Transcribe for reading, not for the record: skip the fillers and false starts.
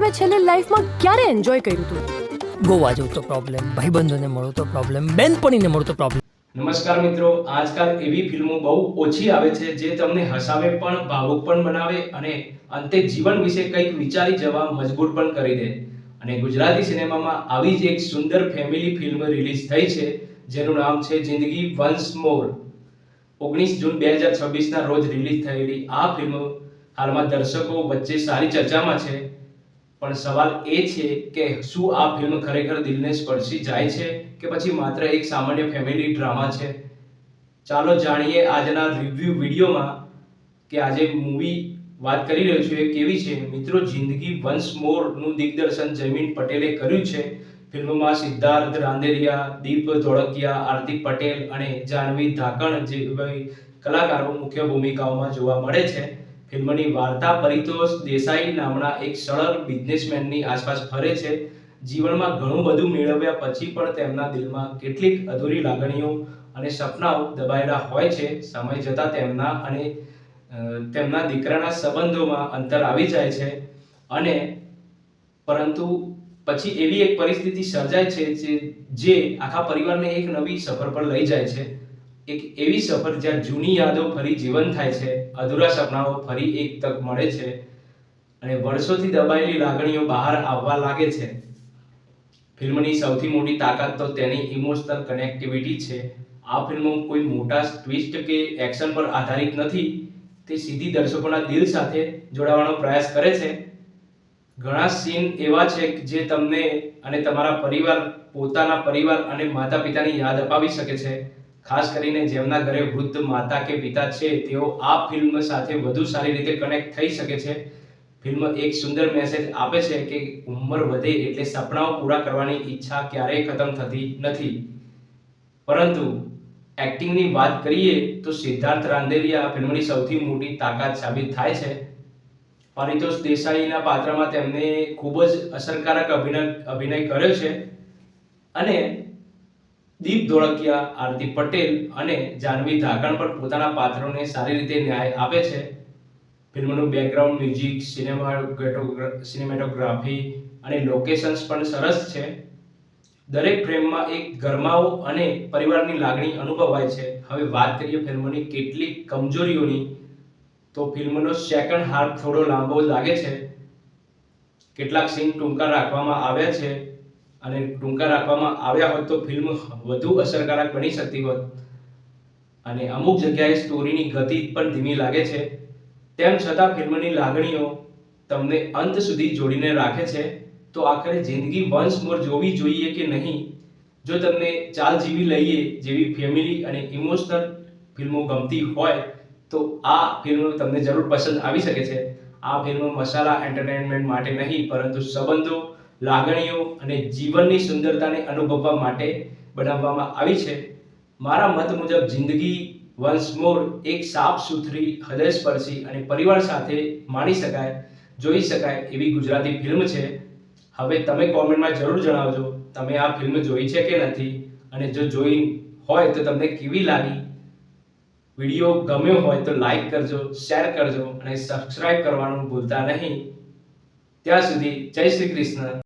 તમે છેલ્લે લાઈફમાં ક્યારે એન્જોય કર્યું હતું? ગોવા જવું તો પ્રોબ્લેમ, ભાઈબંધોને મળવું તો પ્રોબ્લેમ, બેનપણીને મળવું તો પ્રોબ્લેમ. નમસ્કાર મિત્રો, આજકાલ એવી ફિલ્મો બહુ ઓછી આવે છે જે તમને હસાવે પણ, ભાવુક પણ બનાવે અને અંતે જીવન વિશે કંઈક વિચારી જવા મજબૂર પણ કરી દે. અને ગુજરાતી સિનેમામાં આવી જ એક સુંદર ફેમિલી ફિલ્મ રિલીઝ થઈ છે જેનું નામ છે જિંદગી વન્સ મોર. 19 જૂન 2026 ના રોજ રિલીઝ થયેલી આ ફિલ્મ હાલમાં દર્શકો વચ્ચે સારી ચર્ચામાં છે. પણ સવાલ એ છે કે શું આ ફિલ્મ ખરેખર દિલને સ્પર્શી જાય છે કે પછી માત્ર એક સામાન્ય ફેમિલી ડ્રામા છે? ચાલો જાણીએ આજના રિવ્યુ વિડીયોમાં કે આજે મૂવી વાત કરી રહ્યો છું એ કેવી છે. મિત્રો, જિંદગી વન્સ મોર નું દિગ્દર્શન જયમીન પટેલે કર્યું છે. ફિલ્મમાં સિદ્ધાર્થ રાંદેરિયા, દીપ ધોળકિયા, હાર્દિક પટેલ અને જાનવી ધાકણ જેવા કલાકારો મુખ્ય ભૂમિકાઓમાં જોવા મળે છે. ફિલ્મની વાર્તા પરિતોષ દેસાઈ નામના એક સરળ બિઝનેસમેનની આસપાસ ફરે છે. જીવનમાં ઘણું બધું મેળવ્યા પછી પણ તેમના દિલમાં કેટલીક અધૂરી લાગણીઓ અને સપનાઓ દબાયેલા હોય છે. સમય જતાં તેમના દીકરાના સંબંધોમાં અંતર આવી જાય છે અને પરંતુ પછી એવી એક પરિસ્થિતિ સર્જાય છે જે આખા પરિવારને એક નવી સફર પર લઈ જાય છે. એક એવી સફર જ્યાં જૂની યાદો ફરી જીવંત થાય છે, અધૂરા સપનાઓ ફરી એક તક મળે છે અને વર્ષોથી દબાયેલી લાગણીઓ બહાર આવવા લાગે છે. ફિલ્મની સૌથી મોટી તાકાત તો તેની ઇમોશનલ કનેક્ટિવિટી છે. આ ફિલ્મ કોઈ મોટા ટ્વિસ્ટ કે એક્શન પર આધારિત નથી. તે સીધી દર્શકોના દિલ સાથે જોડાવાનો પ્રયાસ કરે છે. ઘણા સીન એવા છે જે તમને અને તમારા પોતાના પરિવાર અને માતા-પિતાની યાદ અપાવી શકે છે. ખાસ કરીને જેમના ઘરે વૃદ્ધ માતા કે પિતા છે તેઓ આ ફિલ્મ સાથે વધુ સારી રીતે કનેક્ટ થઈ શકે છે. ફિલ્મ એક સુંદર મેસેજ આપે છે કે ઉંમર વધે એટલે સપનાઓ પૂરા કરવાની ઈચ્છા ક્યારેય ખતમ થતી નથી. પરંતુ એક્ટિંગની વાત કરીએ તો સિદ્ધાર્થ રાંદેરિયા ફિલ્મની સૌથી મોટી તાકાત સાબિત થાય છે. પરિતોષ દેસાઈના પાત્રમાં તેમને ખૂબ જ અસરકારક અભિનય કર્યો છે અને દીપ ધોળકિયા, હાર્દિક પટેલ અને જાનવી ધાકણ પણ પોતાના પાત્રોને સારી રીતે ન્યાય આપે છે. ફિલ્મનું બેકગ્રાઉન્ડ મ્યુઝિક, સિનેમેટોગ્રાફી અને લોકેશન્સ પણ સરસ છે. દરેક ફ્રેમમાં એક ગરમાવો અને પરિવારની લાગણી અનુભવાય છે. હવે વાત કરીએ ફિલ્મની કેટલીક કમજોરીઓની, તો ફિલ્મનો સેકન્ડ હાફ થોડો લાંબો લાગે છે. કેટલાક સીન ટૂંકા રાખવામાં આવ્યા છે અને ટૂંકા રાખવામાં આવ્યા હોત તો ફિલ્મ વધુ અસરકારક બની શકતી હોત અને અમુક જગ્યાએ સ્ટોરીની ગતિ પણ ધીમી લાગે છે. તેમ છતાં ફિલ્મની લાગણીઓ તમને અંત સુધી જોડીને રાખે છે. તો આખરે જિંદગી વન્સ મોર જોવી જોઈએ કે નહીં? જો તમને ચાલ જીવી લઈએ જેવી ફેમિલી અને ઇમોશનલ ફિલ્મો ગમતી હોય તો આ ફિલ્મ તમને જરૂર પસંદ આવી શકે છે. આ ફિલ્મ મસાલા એન્ટરટેનમેન્ટ માટે નહીં પરંતુ સંબંધો, લાગણીઓ અને જીવનની સુંદરતાને અનુભવવા માટે બનાવવામાં આવી છે. મારા મત મુજબ જિંદગી વન્સ મોર એક સાફ-સુથરી, હૃદયસ્પર્શી અને પરિવાર સાથે માણી શકાય, જોઈ શકાય એવી ગુજરાતી ફિલ્મ છે. હવે તમે કોમેન્ટમાં જરૂર જણાવજો તમે આ ફિલ્મ જોઈ છે કે નથી અને જો જોઈ હોય તો તમને કેવી લાગી. વિડીયો ગમ્યો હોય તો લાઈક કરજો, શેર કરજો અને સબસ્ક્રાઇબ કરવાનું ભૂલતા નહીં. ત્યાં સુધી જય શ્રી કૃષ્ણ.